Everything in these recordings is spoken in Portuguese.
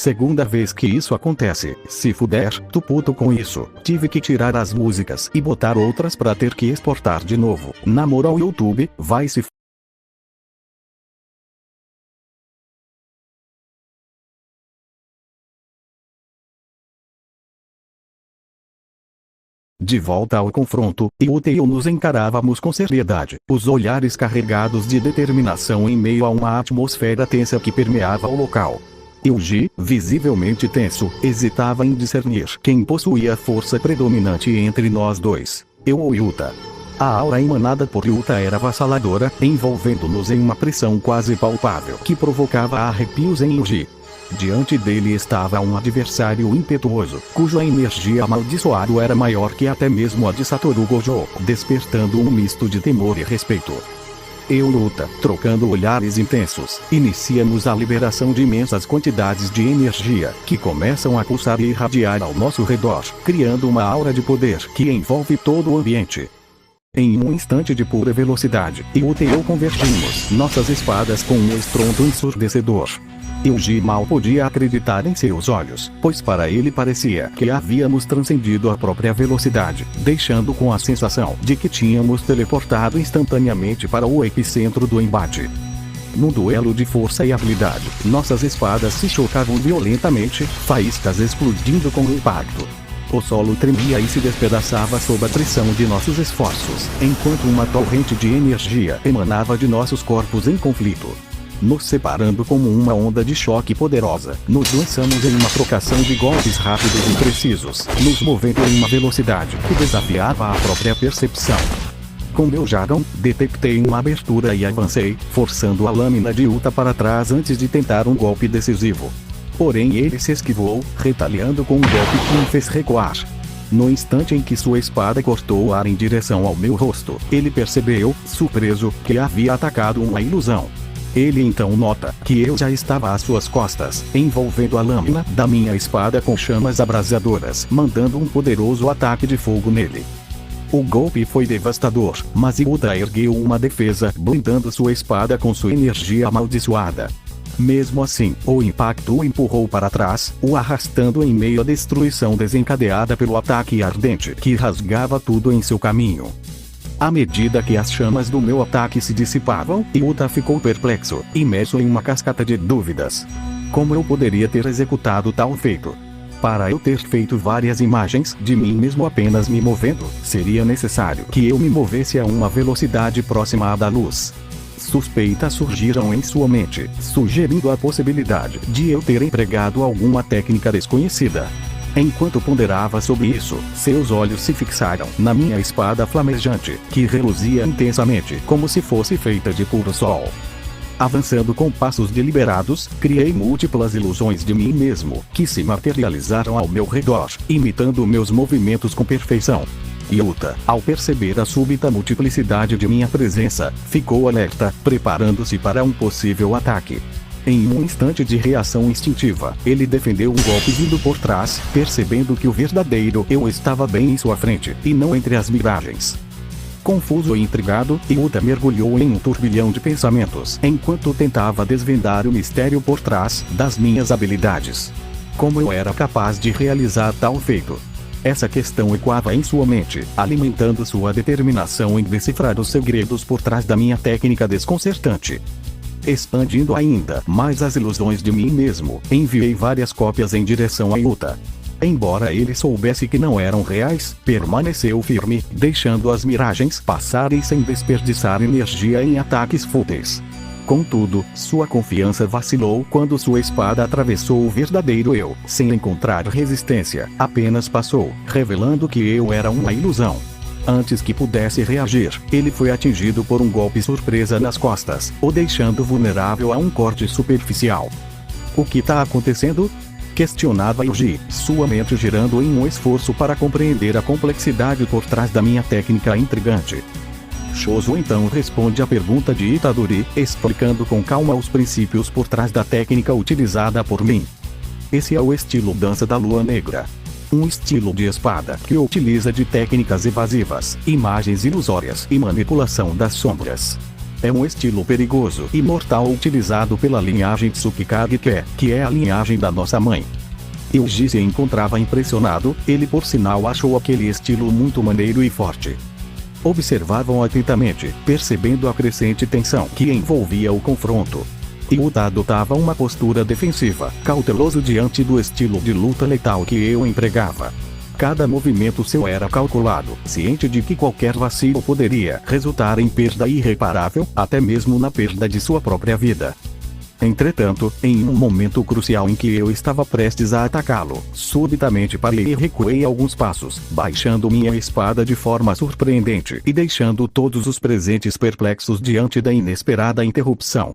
segunda vez que isso acontece. Se fuder, tô puto com isso. Tive que tirar as músicas e botar outras pra ter que exportar de novo. Na moral, YouTube, vai se De volta ao confronto, Yuta e eu nos encarávamos com seriedade, os olhares carregados de determinação em meio a uma atmosfera tensa que permeava o local. Yuji, visivelmente tenso, hesitava em discernir quem possuía a força predominante entre nós dois, eu ou Yuta. A aura emanada por Yuta era avassaladora, envolvendo-nos em uma pressão quase palpável que provocava arrepios em Yuji. Diante dele estava um adversário impetuoso, cuja energia amaldiçoada era maior que até mesmo a de Satoru Gojo, despertando um misto de temor e respeito. Eu e Yuta, trocando olhares intensos, iniciamos a liberação de imensas quantidades de energia, que começam a pulsar e irradiar ao nosso redor, criando uma aura de poder que envolve todo o ambiente. Em um instante de pura velocidade, Yuta e eu convergimos nossas espadas com um estrondo ensurdecedor. Yuji mal podia acreditar em seus olhos, pois para ele parecia que havíamos transcendido a própria velocidade, deixando com a sensação de que tínhamos teleportado instantaneamente para o epicentro do embate. Num duelo de força e habilidade, nossas espadas se chocavam violentamente, faíscas explodindo com o impacto. O solo tremia e se despedaçava sob a pressão de nossos esforços, enquanto uma torrente de energia emanava de nossos corpos em conflito. Nos separando como uma onda de choque poderosa, nos lançamos em uma trocação de golpes rápidos e precisos, nos movendo em uma velocidade que desafiava a própria percepção. Com meu jargão, detectei uma abertura e avancei, forçando a lâmina de Yuta para trás antes de tentar um golpe decisivo. Porém ele se esquivou, retaliando com um golpe que me fez recuar. No instante em que sua espada cortou o ar em direção ao meu rosto, ele percebeu, surpreso, que havia atacado uma ilusão. Ele então nota que eu já estava às suas costas, envolvendo a lâmina da minha espada com chamas abrasadoras, mandando um poderoso ataque de fogo nele. O golpe foi devastador, mas Yuta ergueu uma defesa, blindando sua espada com sua energia amaldiçoada. Mesmo assim, o impacto o empurrou para trás, o arrastando em meio à destruição desencadeada pelo ataque ardente que rasgava tudo em seu caminho. À medida que as chamas do meu ataque se dissipavam, Yuta ficou perplexo, imerso em uma cascata de dúvidas. Como eu poderia ter executado tal feito? Para eu ter feito várias imagens de mim mesmo apenas me movendo, seria necessário que eu me movesse a uma velocidade próxima à da luz. Suspeitas surgiram em sua mente, sugerindo a possibilidade de eu ter empregado alguma técnica desconhecida. Enquanto ponderava sobre isso, seus olhos se fixaram na minha espada flamejante, que reluzia intensamente como se fosse feita de puro sol. Avançando com passos deliberados, criei múltiplas ilusões de mim mesmo, que se materializaram ao meu redor, imitando meus movimentos com perfeição. Yuta, ao perceber a súbita multiplicidade de minha presença, ficou alerta, preparando-se para um possível ataque. Em um instante de reação instintiva, ele defendeu um golpe vindo por trás, percebendo que o verdadeiro eu estava bem em sua frente, e não entre as miragens. Confuso e intrigado, Yuta mergulhou em um turbilhão de pensamentos, enquanto tentava desvendar o mistério por trás das minhas habilidades. Como eu era capaz de realizar tal feito? Essa questão ecoava em sua mente, alimentando sua determinação em decifrar os segredos por trás da minha técnica desconcertante. Expandindo ainda mais as ilusões de mim mesmo, enviei várias cópias em direção a Yuta. Embora ele soubesse que não eram reais, permaneceu firme, deixando as miragens passarem sem desperdiçar energia em ataques fúteis. Contudo, sua confiança vacilou quando sua espada atravessou o verdadeiro eu, sem encontrar resistência, apenas passou, revelando que eu era uma ilusão. Antes que pudesse reagir, ele foi atingido por um golpe surpresa nas costas, o deixando vulnerável a um corte superficial. O que está acontecendo? Questionava Yuji, sua mente girando em um esforço para compreender a complexidade por trás da minha técnica intrigante. Shozo então responde à pergunta de Itadori, explicando com calma os princípios por trás da técnica utilizada por mim. Esse é o estilo Dança da Lua Negra. Um estilo de espada que utiliza de técnicas evasivas, imagens ilusórias e manipulação das sombras. É um estilo perigoso e mortal utilizado pela linhagem Tsukikage, que é a linhagem da nossa mãe. Yuji se encontrava impressionado, ele por sinal achou aquele estilo muito maneiro e forte. Observavam atentamente, percebendo a crescente tensão que envolvia o confronto. Yuta adotava uma postura defensiva, cauteloso diante do estilo de luta letal que eu empregava. Cada movimento seu era calculado, ciente de que qualquer vacilo poderia resultar em perda irreparável, até mesmo na perda de sua própria vida. Entretanto, em um momento crucial em que eu estava prestes a atacá-lo, subitamente parei e recuei alguns passos, baixando minha espada de forma surpreendente e deixando todos os presentes perplexos diante da inesperada interrupção.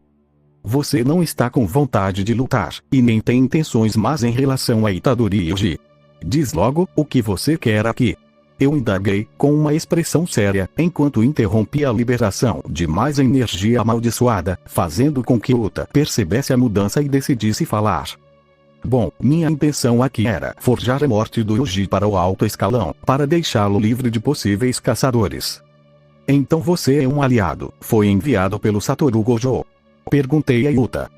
Você não está com vontade de lutar, e nem tem intenções más em relação a Itadori Yuji. Diz logo, o que você quer aqui? Eu indaguei, com uma expressão séria, enquanto interrompia a liberação de mais energia amaldiçoada, fazendo com que Yuta percebesse a mudança e decidisse falar. Bom, minha intenção aqui era forjar a morte do Yuji para o alto escalão, para deixá-lo livre de possíveis caçadores. Então você é um aliado, foi enviado pelo Satoru Gojo? Perguntei a Yuta.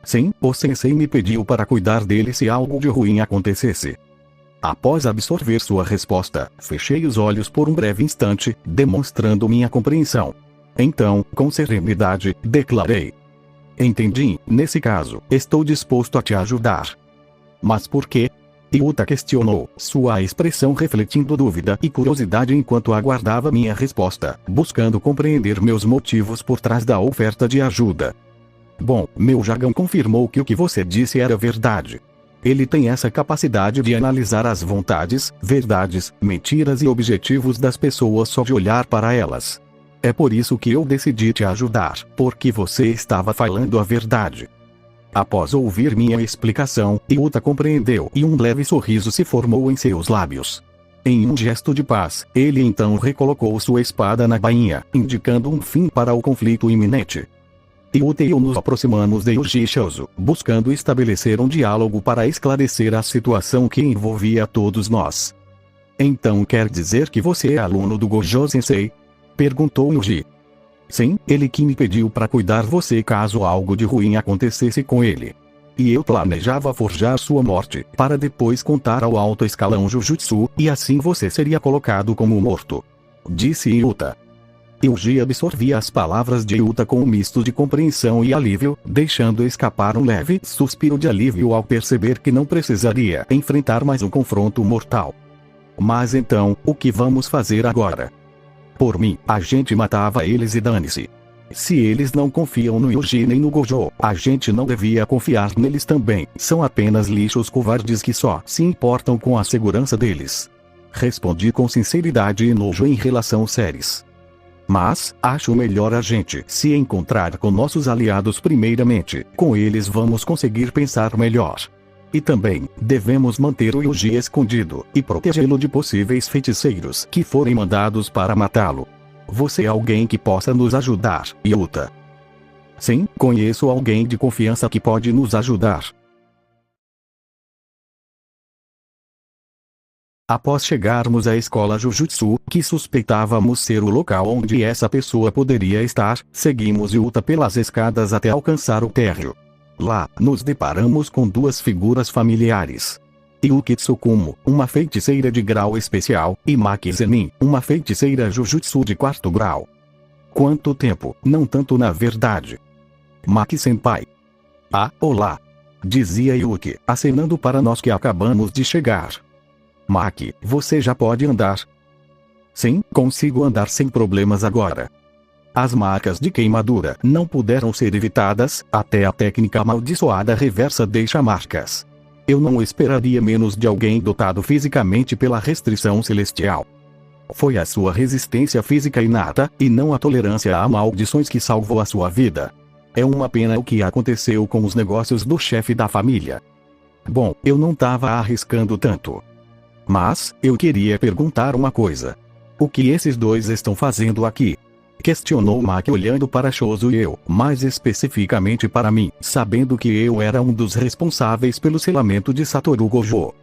Sim, o sensei me pediu para cuidar dele se algo de ruim acontecesse. Após absorver sua resposta, fechei os olhos por um breve instante, demonstrando minha compreensão. Então, com serenidade, declarei. Entendi, nesse caso, estou disposto a te ajudar. Mas por quê? Yuta questionou, sua expressão refletindo dúvida e curiosidade enquanto aguardava minha resposta, buscando compreender meus motivos por trás da oferta de ajuda. Bom, meu Jagão confirmou que o que você disse era verdade. Ele tem essa capacidade de analisar as vontades, verdades, mentiras e objetivos das pessoas só de olhar para elas. É por isso que eu decidi te ajudar, porque você estava falando a verdade. Após ouvir minha explicação, Yuta compreendeu e um leve sorriso se formou em seus lábios. Em um gesto de paz, ele então recolocou sua espada na bainha, indicando um fim para o conflito iminente. Yuta e eu nos aproximamos de Yuji Shouzo, buscando estabelecer um diálogo para esclarecer a situação que envolvia todos nós. Então quer dizer que você é aluno do Gojo Sensei? Perguntou Yuji. Sim, ele que me pediu para cuidar você caso algo de ruim acontecesse com ele. E eu planejava forjar sua morte, para depois contar ao alto escalão Jujutsu, e assim você seria colocado como morto. Disse Yuta. Yuji absorvia as palavras de Yuta com um misto de compreensão e alívio, deixando escapar um leve suspiro de alívio ao perceber que não precisaria enfrentar mais um confronto mortal. Mas então, o que vamos fazer agora? Por mim, a gente matava eles e dane-se. Se eles não confiam no Yuji nem no Gojo, a gente não devia confiar neles também, são apenas lixos covardes que só se importam com a segurança deles. Respondi com sinceridade e nojo em relação séries. Mas, acho melhor a gente se encontrar com nossos aliados primeiramente, com eles vamos conseguir pensar melhor. E também, devemos manter o Yuji escondido, e protegê-lo de possíveis feiticeiros que forem mandados para matá-lo. Você é alguém que possa nos ajudar, Yuta? Sim, conheço alguém de confiança que pode nos ajudar. Após chegarmos à escola Jujutsu, que suspeitávamos ser o local onde essa pessoa poderia estar, seguimos Yuta pelas escadas até alcançar o térreo. Lá, nos deparamos com duas figuras familiares. Yuki Tsukumo, uma feiticeira de grau especial, e Maki Zenin, uma feiticeira Jujutsu de 4º grau. Quanto tempo, não tanto na verdade. Maki-senpai. Ah, olá. Dizia Yuki, acenando para nós que acabamos de chegar. Maki, você já pode andar? Sim, consigo andar sem problemas agora. As marcas de queimadura não puderam ser evitadas, até a técnica amaldiçoada reversa deixa marcas. Eu não esperaria menos de alguém dotado fisicamente pela restrição celestial. Foi a sua resistência física inata, e não a tolerância a maldições que salvou a sua vida. É uma pena o que aconteceu com os negócios do chefe da família. Bom, eu não estava arriscando tanto. Mas, eu queria perguntar uma coisa. O que esses dois estão fazendo aqui? Questionou Maki olhando para Shouzo e eu, mais especificamente para mim, sabendo que eu era um dos responsáveis pelo selamento de Satoru Gojo.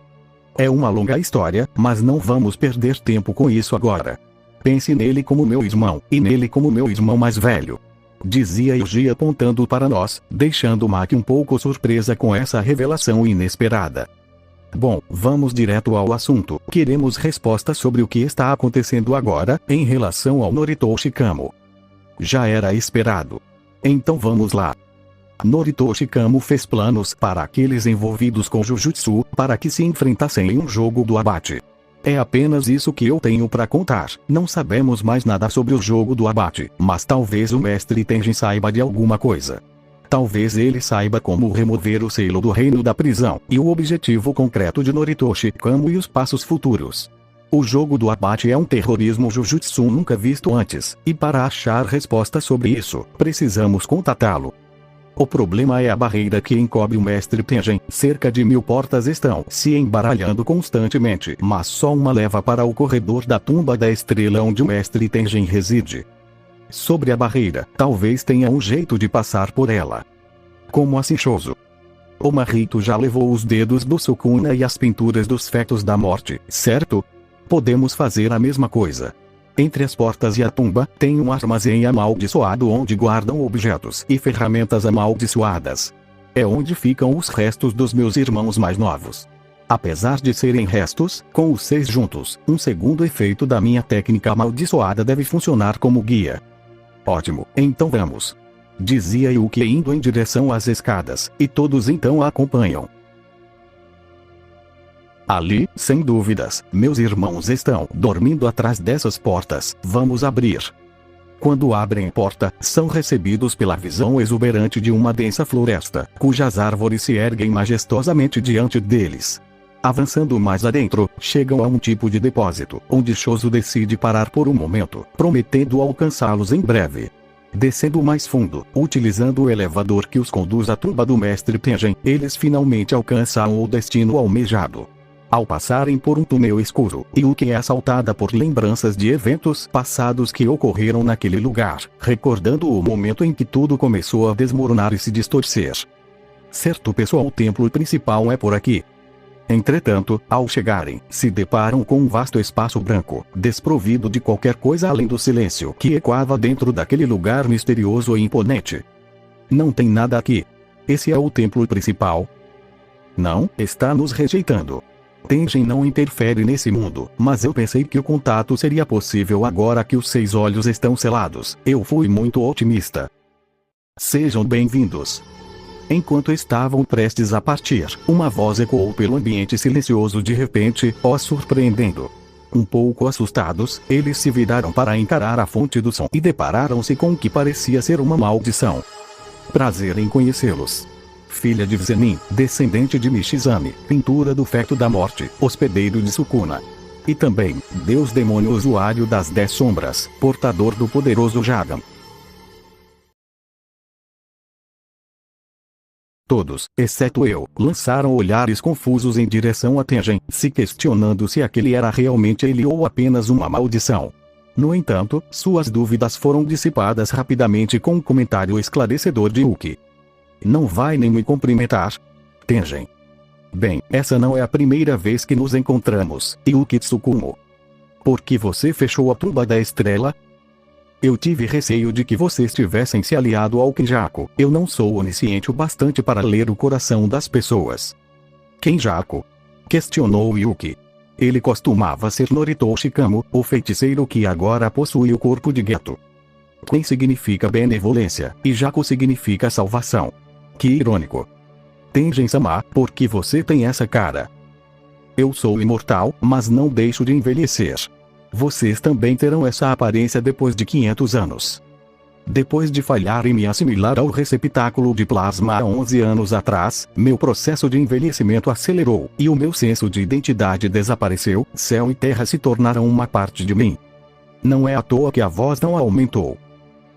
É uma longa história, mas não vamos perder tempo com isso agora. Pense nele como meu irmão, e nele como meu irmão mais velho. dizia Yuji apontando para nós, deixando Maki um pouco surpresa com essa revelação inesperada. Bom, vamos direto ao assunto. Queremos respostas sobre o que está acontecendo agora, em relação ao Noritoshi Kamo. Já era esperado. Então vamos lá. Noritoshi Kamo fez planos para aqueles envolvidos com Jujutsu, para que se enfrentassem em um jogo do abate. É apenas isso que eu tenho para contar. Não sabemos mais nada sobre o jogo do abate, mas talvez o mestre Tenjin saiba de alguma coisa. Talvez ele saiba como remover o selo do reino da prisão, e o objetivo concreto de Noritoshi Kamo e os passos futuros. O jogo do abate é um terrorismo Jujutsu nunca visto antes, e para achar respostas sobre isso, precisamos contatá-lo. O problema é a barreira que encobre o mestre Tenjin. Cerca de 1000 portas estão se embaralhando constantemente, mas só uma leva para o corredor da tumba da estrela onde o mestre Tenjin reside. Sobre a barreira, talvez tenha um jeito de passar por ela. Como assim, Shoso? O Mahito já levou os dedos do Sukuna e as pinturas dos fetos da morte, certo? Podemos fazer a mesma coisa. Entre as portas e a tumba, tem um armazém amaldiçoado onde guardam objetos e ferramentas amaldiçoadas. É onde ficam os restos dos meus irmãos mais novos. Apesar de serem restos, com os 6 juntos, um segundo efeito da minha técnica amaldiçoada deve funcionar como guia. Ótimo, então vamos. Dizia Yuki indo em direção às escadas, e todos então a acompanham. Ali, sem dúvidas, meus irmãos estão dormindo atrás dessas portas. Vamos abrir. Quando abrem a porta, são recebidos pela visão exuberante de uma densa floresta, cujas árvores se erguem majestosamente diante deles. Avançando mais adentro, chegam a um tipo de depósito, onde Shoso decide parar por um momento, prometendo alcançá-los em breve. Descendo mais fundo, utilizando o elevador que os conduz à tumba do mestre Tenjin, eles finalmente alcançam o destino almejado. Ao passarem por um túnel escuro, Yuki é assaltada por lembranças de eventos passados que ocorreram naquele lugar, recordando o momento em que tudo começou a desmoronar e se distorcer. Certo pessoal, o templo principal é por aqui. Entretanto, ao chegarem, se deparam com um vasto espaço branco, desprovido de qualquer coisa além do silêncio que ecoava dentro daquele lugar misterioso e imponente. Não tem nada aqui. Esse é o templo principal? Não, está nos rejeitando. Tenjin não interfere nesse mundo, mas eu pensei que o contato seria possível agora que os 6 olhos estão selados. Eu fui muito otimista. Sejam bem-vindos. Enquanto estavam prestes a partir, uma voz ecoou pelo ambiente silencioso de repente, os surpreendendo. Um pouco assustados, eles se viraram para encarar a fonte do som e depararam-se com o que parecia ser uma maldição. Prazer em conhecê-los. Filha de Zenin, descendente de Michizane, pintura do feto da morte, hospedeiro de Sukuna. E também, Deus demônio usuário das 10 sombras, portador do poderoso Jagan. Todos, exceto eu, lançaram olhares confusos em direção a Tenjin, se questionando se aquele era realmente ele ou apenas uma maldição. No entanto, suas dúvidas foram dissipadas rapidamente com um comentário esclarecedor de Yuki. Não vai nem me cumprimentar? Tenjin. Bem, essa não é a primeira vez que nos encontramos, Yuki Tsukumo. Por que você fechou a tumba da estrela? Eu tive receio de que vocês tivessem se aliado ao Kenjaku. Eu não sou onisciente o bastante para ler o coração das pessoas. Kenjaku? Questionou Yuki. Ele costumava ser Noritoshi Kamo, o feiticeiro que agora possui o corpo de Geto. Ken significa benevolência, e Jaku significa salvação. Que irônico. Tenjin-sama, por que você tem essa cara? Eu sou imortal, mas não deixo de envelhecer. Vocês também terão essa aparência depois de 500 anos. Depois de falhar em me assimilar ao receptáculo de plasma há 11 anos atrás, meu processo de envelhecimento acelerou, e o meu senso de identidade desapareceu. Céu e terra se tornaram uma parte de mim. Não é à toa que a voz não aumentou.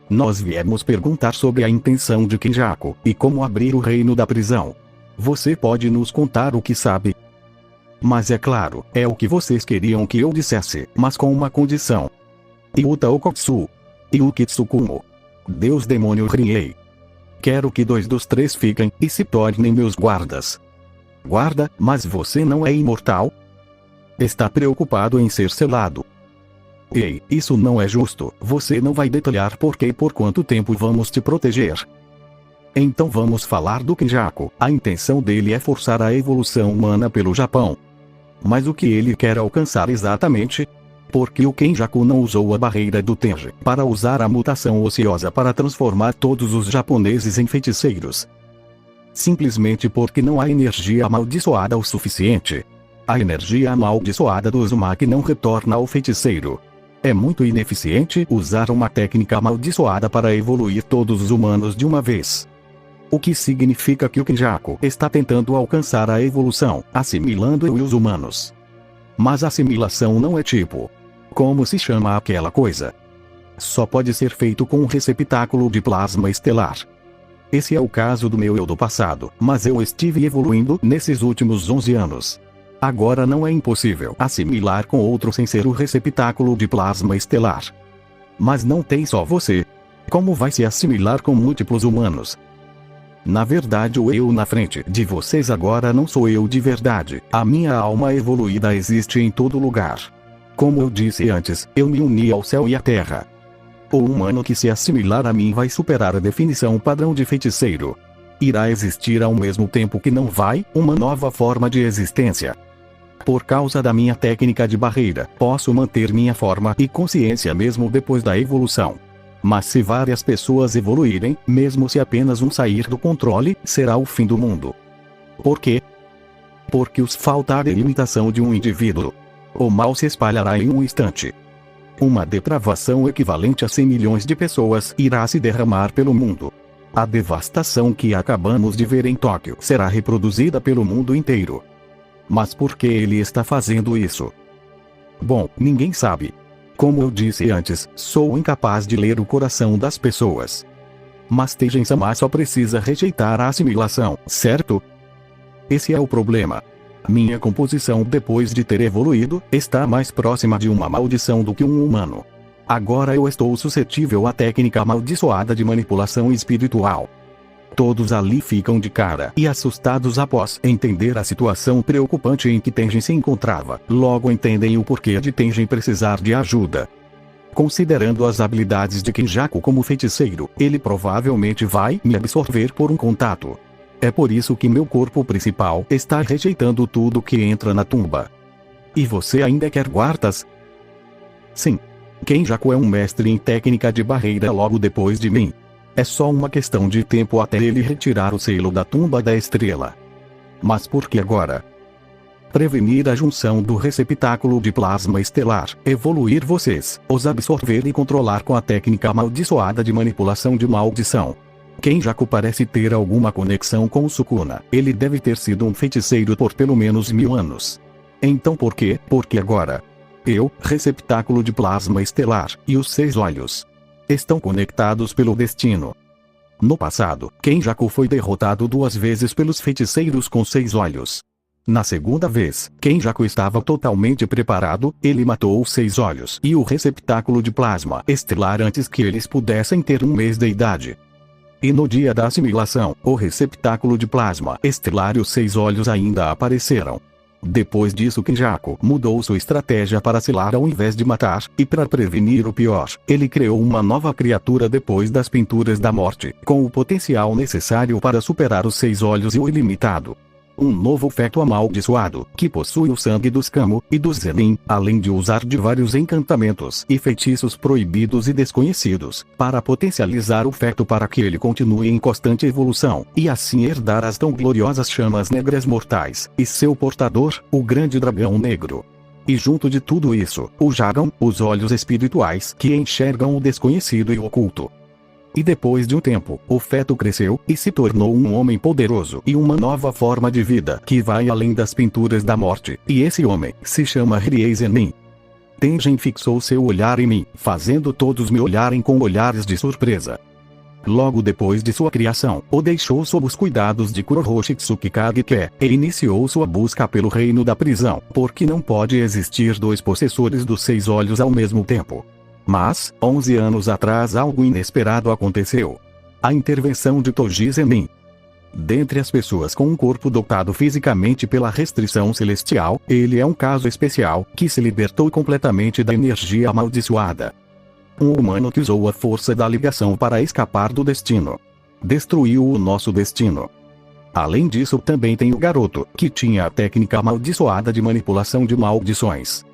Nós viemos perguntar sobre a intenção de Kenjaku, e como abrir o reino da prisão. Você pode nos contar o que sabe? Mas é claro, é o que vocês queriam que eu dissesse, mas com uma condição. Yuta Okotsu. Yuki Tsukumo. Deus demônio Riei. Quero que 2 dos 3 fiquem, e se tornem meus guardas. Guarda, mas você não é imortal? Está preocupado em ser selado. Ei, isso não é justo. Você não vai detalhar por que e por quanto tempo vamos te proteger. Então vamos falar do Kenjaku. A intenção dele é forçar a evolução humana pelo Japão. Mas o que ele quer alcançar exatamente? Porque o Kenjaku não usou a barreira do Tenji para usar a mutação ociosa para transformar todos os japoneses em feiticeiros. Simplesmente porque não há energia amaldiçoada o suficiente. A energia amaldiçoada do Uzumaki não retorna ao feiticeiro. É muito ineficiente usar uma técnica amaldiçoada para evoluir todos os humanos de uma vez. O que significa que o Kenjaku está tentando alcançar a evolução, assimilando os humanos. Mas assimilação não é tipo. Como se chama aquela coisa? Só pode ser feito com um receptáculo de plasma estelar. Esse é o caso do meu eu do passado, mas eu estive evoluindo nesses últimos 11 anos. Agora não é impossível assimilar com outro sem ser o receptáculo de plasma estelar. Mas não tem só você. Como vai se assimilar com múltiplos humanos? Na verdade, o eu na frente de vocês agora não sou eu de verdade. A minha alma evoluída existe em todo lugar. Como eu disse antes, eu me uni ao céu e à terra. O humano que se assimilar a mim vai superar a definição padrão de feiticeiro. Irá existir ao mesmo tempo que não vai, uma nova forma de existência. Por causa da minha técnica de barreira, posso manter minha forma e consciência mesmo depois da evolução. Mas se várias pessoas evoluírem, mesmo se apenas um sair do controle, será o fim do mundo. Por quê? Porque os falta a delimitação de um indivíduo. O mal se espalhará em um instante. Uma depravação equivalente a 100 milhões de pessoas irá se derramar pelo mundo. A devastação que acabamos de ver em Tóquio será reproduzida pelo mundo inteiro. Mas por que ele está fazendo isso? Bom, ninguém sabe. Como eu disse antes, sou incapaz de ler o coração das pessoas. Mas Teijin-sama só precisa rejeitar a assimilação, certo? Esse é o problema. Minha composição depois de ter evoluído, está mais próxima de uma maldição do que um humano. Agora eu estou suscetível à técnica amaldiçoada de manipulação espiritual. Todos ali ficam de cara e assustados após entender a situação preocupante em que Tenjin se encontrava. Logo entendem o porquê de Tenjin precisar de ajuda. Considerando as habilidades de Kenjaku como feiticeiro, ele provavelmente vai me absorver por um contato. É por isso que meu corpo principal está rejeitando tudo que entra na tumba. E você ainda quer guardas? Sim. Kenjaku é um mestre em técnica de barreira logo depois de mim. É só uma questão de tempo até ele retirar o selo da tumba da estrela. Mas por que agora? Prevenir a junção do receptáculo de plasma estelar, evoluir vocês, os absorver e controlar com a técnica amaldiçoada de manipulação de maldição. Kenjaku parece ter alguma conexão com o Sukuna. Ele deve ter sido um feiticeiro por pelo menos 1000 anos. Então por quê? Porque agora, eu, receptáculo de plasma estelar, e os 6 olhos estão conectados pelo destino. No passado, Kenjaku foi derrotado 2 vezes pelos feiticeiros com 6 olhos. Na segunda vez, Kenjaku estava totalmente preparado, ele matou os 6 olhos e o receptáculo de plasma estelar antes que eles pudessem ter 1 mês de idade. E no dia da assimilação, o receptáculo de plasma estelar e os 6 olhos ainda apareceram. Depois disso, Kenjaku mudou sua estratégia para selar ao invés de matar, e para prevenir o pior, ele criou uma nova criatura depois das pinturas da morte, com o potencial necessário para superar os 6 olhos e o ilimitado. Um novo feto amaldiçoado, que possui o sangue dos Kamo e dos Zenin, além de usar de vários encantamentos e feitiços proibidos e desconhecidos, para potencializar o feto para que ele continue em constante evolução, e assim herdar as tão gloriosas chamas negras mortais, e seu portador, o grande dragão negro. E junto de tudo isso, o Jagan, os olhos espirituais que enxergam o desconhecido e o oculto. E depois de um tempo, o feto cresceu e se tornou um homem poderoso e uma nova forma de vida que vai além das pinturas da morte, e esse homem se chama Riei Zenin. Tenjin fixou seu olhar em mim, fazendo todos me olharem com olhares de surpresa. Logo depois de sua criação, o deixou sob os cuidados de Kurohoshitsuki Kageke, e iniciou sua busca pelo reino da prisão, porque não pode existir 2 possessores dos 6 olhos ao mesmo tempo. Mas, 11 anos atrás algo inesperado aconteceu. A intervenção de Toji Zenin. Dentre as pessoas com um corpo dotado fisicamente pela restrição celestial, ele é um caso especial, que se libertou completamente da energia amaldiçoada. Um humano que usou a força da ligação para escapar do destino. Destruiu o nosso destino. Além disso, também tem o garoto, que tinha a técnica amaldiçoada de manipulação de maldições.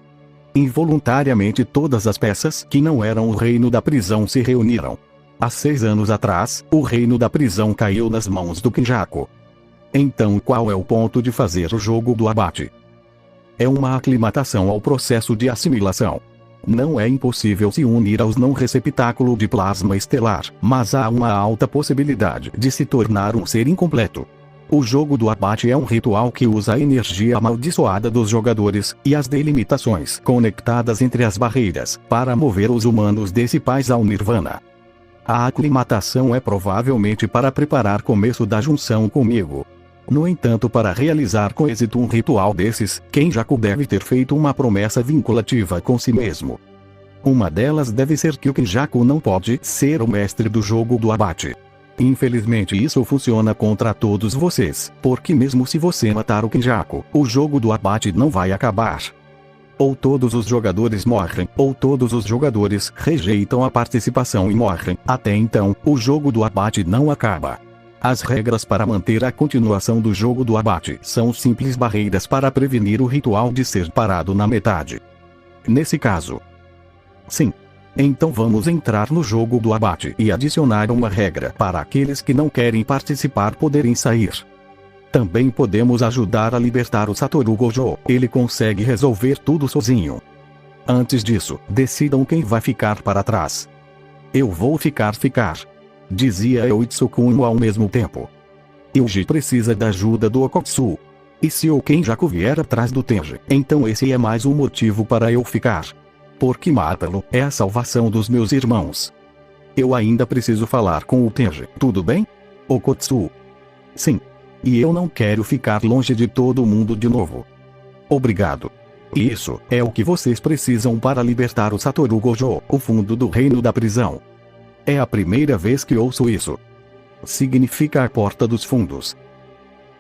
Involuntariamente todas as peças que não eram o reino da prisão se reuniram. Há 6 anos atrás, o reino da prisão caiu nas mãos do Kenjaku. Então qual é o ponto de fazer o jogo do abate? É uma aclimatação ao processo de assimilação. Não é impossível se unir aos não receptáculo de plasma estelar, mas há uma alta possibilidade de se tornar um ser incompleto. O jogo do abate é um ritual que usa a energia amaldiçoada dos jogadores, e as delimitações conectadas entre as barreiras, para mover os humanos desse paz ao Nirvana. A aclimatação é provavelmente para preparar começo da junção comigo. No entanto, para realizar com êxito um ritual desses, Kenjaku deve ter feito uma promessa vinculativa com si mesmo. Uma delas deve ser que o Kenjaku não pode ser o mestre do jogo do abate. Infelizmente isso funciona contra todos vocês, porque mesmo se você matar o Kenjaku, o jogo do abate não vai acabar. Ou todos os jogadores morrem, ou todos os jogadores rejeitam a participação e morrem. Até então, o jogo do abate não acaba. As regras para manter a continuação do jogo do abate são simples barreiras para prevenir o ritual de ser parado na metade. Nesse caso, sim. Então vamos entrar no jogo do abate e adicionar uma regra para aqueles que não querem participar poderem sair. Também podemos ajudar a libertar o Satoru Gojo, ele consegue resolver tudo sozinho. Antes disso, decidam quem vai ficar para trás. Eu vou ficar, dizia Yoitsukuno ao mesmo tempo. Yuji precisa da ajuda do Okotsu. E se o Kenjaku vier atrás do Tenji, então esse é mais um motivo para eu ficar. Porque matá-lo é a salvação dos meus irmãos. Eu ainda preciso falar com o Tenji, tudo bem? Okotsu. Sim. E eu não quero ficar longe de todo mundo de novo. Obrigado. E isso é o que vocês precisam para libertar o Satoru Gojo, o fundo do reino da prisão. É a primeira vez que ouço isso. Significa a porta dos fundos.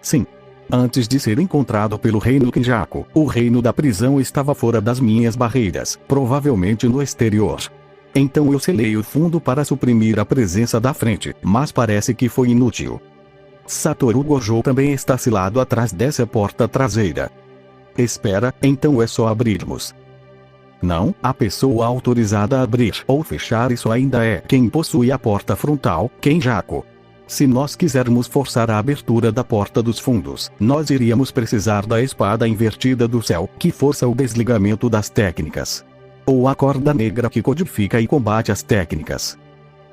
Sim. Antes de ser encontrado pelo reino Kenjaku, o reino da prisão estava fora das minhas barreiras, provavelmente no exterior. Então eu selei o fundo para suprimir a presença da frente, mas parece que foi inútil. Satoru Gojo também está selado atrás dessa porta traseira. Espera, então é só abrirmos. Não, a pessoa autorizada a abrir ou fechar isso ainda é quem possui a porta frontal, Kenjaku. Se nós quisermos forçar a abertura da porta dos fundos, nós iríamos precisar da espada invertida do céu, que força o desligamento das técnicas. Ou a corda negra que codifica e combate as técnicas.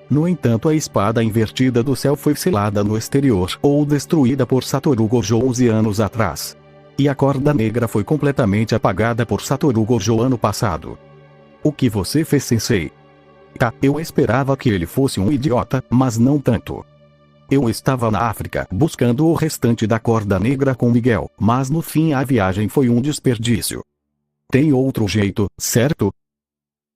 No entanto, a espada invertida do céu foi selada no exterior ou destruída por Satoru Gojo 11 anos atrás. E a corda negra foi completamente apagada por Satoru Gojo ano passado. O que você fez, sensei? Tá, eu esperava que ele fosse um idiota, mas não tanto. Eu estava na África buscando o restante da corda negra com Miguel, mas no fim a viagem foi um desperdício. Tem outro jeito, certo?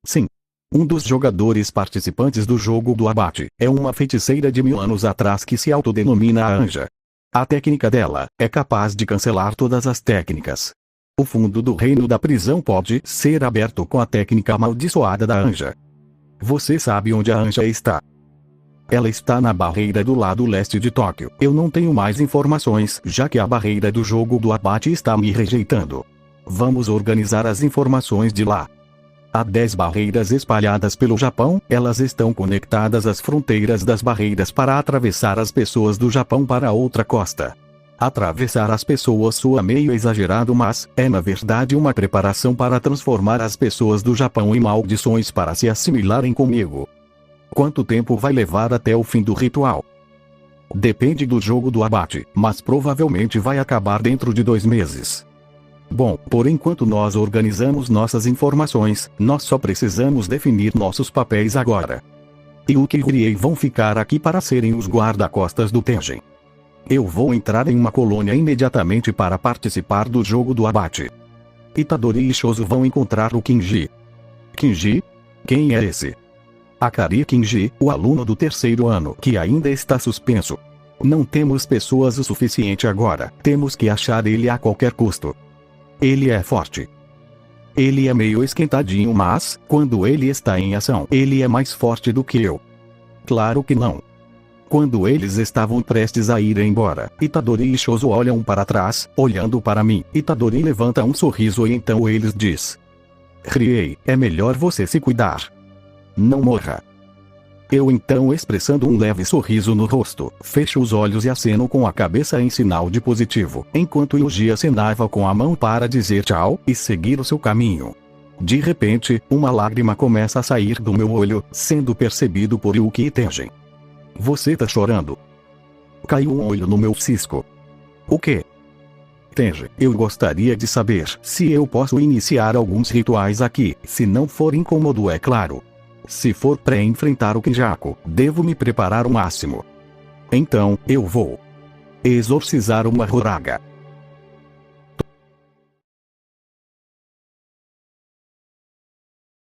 Sim. Um dos jogadores participantes do jogo do abate é uma feiticeira de 1000 anos atrás que se autodenomina a Anja. A técnica dela é capaz de cancelar todas as técnicas. O fundo do reino da prisão pode ser aberto com a técnica amaldiçoada da Anja. Você sabe onde a Anja está? Ela está na barreira do lado leste de Tóquio. Eu não tenho mais informações, já que a barreira do jogo do abate está me rejeitando. Vamos organizar as informações de lá. Há 10 barreiras espalhadas pelo Japão, elas estão conectadas às fronteiras das barreiras para atravessar as pessoas do Japão para a outra costa. Atravessar as pessoas soa meio exagerado, mas é na verdade uma preparação para transformar as pessoas do Japão em maldições para se assimilarem comigo. Quanto tempo vai levar até o fim do ritual? Depende do jogo do abate, mas provavelmente vai acabar dentro de 2 meses. Bom, por enquanto nós organizamos nossas informações, nós só precisamos definir nossos papéis agora. Yuki e Rie vão ficar aqui para serem os guarda-costas do Tengen. Eu vou entrar em uma colônia imediatamente para participar do jogo do abate. Itadori e Shozo vão encontrar o Kinji. Kinji? Quem é esse? Akari Kinji, o aluno do 3º ano que ainda está suspenso. Não temos pessoas o suficiente agora. Temos que achar ele a qualquer custo. Ele é forte. Ele é meio esquentadinho, mas, quando ele está em ação, ele é mais forte do que eu. Claro que não. Quando eles estavam prestes a ir embora, Itadori e Shozo olham para trás, olhando para mim. Itadori levanta um sorriso e então eles diz: Riei, é melhor você se cuidar. Não morra. Eu então, expressando um leve sorriso no rosto, fecho os olhos e aceno com a cabeça em sinal de positivo, enquanto Yuji acenava com a mão para dizer tchau e seguir o seu caminho. De repente, uma lágrima começa a sair do meu olho, sendo percebido por Yuki e Tengen. Você tá chorando? Caiu um olho no meu cisco. O quê? Tengen, eu gostaria de saber se eu posso iniciar alguns rituais aqui, se não for incômodo, é claro. Se for pré-enfrentar o Kenjaku, devo me preparar o máximo. Então, eu vou exorcizar uma Horaga.